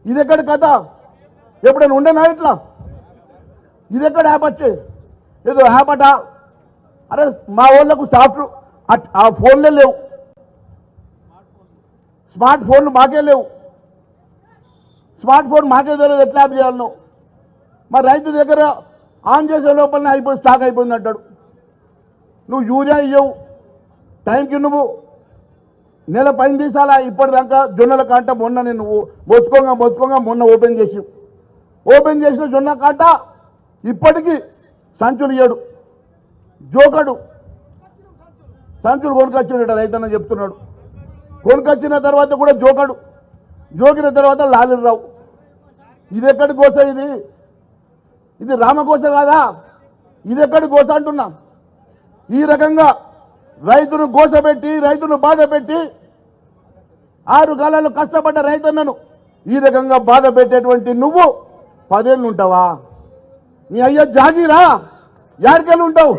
ఇది ఎక్కడ కథ? ఎప్పుడైనా ఉండేనా ఇట్లా? ఇది ఎక్కడ యాప్ వచ్చే? ఏదో యాప్ అట. అరే మా వాళ్ళకు సాఫ్ట్ ఆ ఫోన్లే లేవు, స్మార్ట్ ఫోన్లు మాకే లేవు. స్మార్ట్ ఫోన్ మాకే తెలియదు ఎట్లా యాప్ చేయాలనో. మరి రైతు దగ్గర ఆన్ చేసే లోపలనే అయిపోయి స్టాక్ అయిపోయింది అంటాడు. నువ్వు యూరియా ఇవ్వవు టైంకి, నువ్వు నెల పైన తీసాలా ఇప్పటిదాకా జొన్నల కాంట మొన్న నేను మొత్తుకోగా మొన్న ఓపెన్ చేసిన జొన్న కాంట ఇప్పటికీ సంచులు ఇయ్యడు, జోకడు. సంచులు కొనుకొచ్చాడట రైతన్న చెప్తున్నాడు. కొనుకొచ్చిన తర్వాత కూడా జోకడు, జోకిన తర్వాత లారీలు రావు. ఇది ఎక్కడి గోస? ఇది రామగోస కాదా? ఇది ఎక్కడి గోస అంటున్నా. ఈ రకంగా రైతును గోసపెట్టి, రైతును బాధ పెట్టి, 6 కాలాలు కష్టపడ్డ రైతన్నను ఈ రకంగా బాధ పెట్టేటువంటి నువ్వు 10 ఏళ్ళు ఉంటావా? నీ అయ్యా జాగీరా? యాడికెళ్ళి ఉంటావు?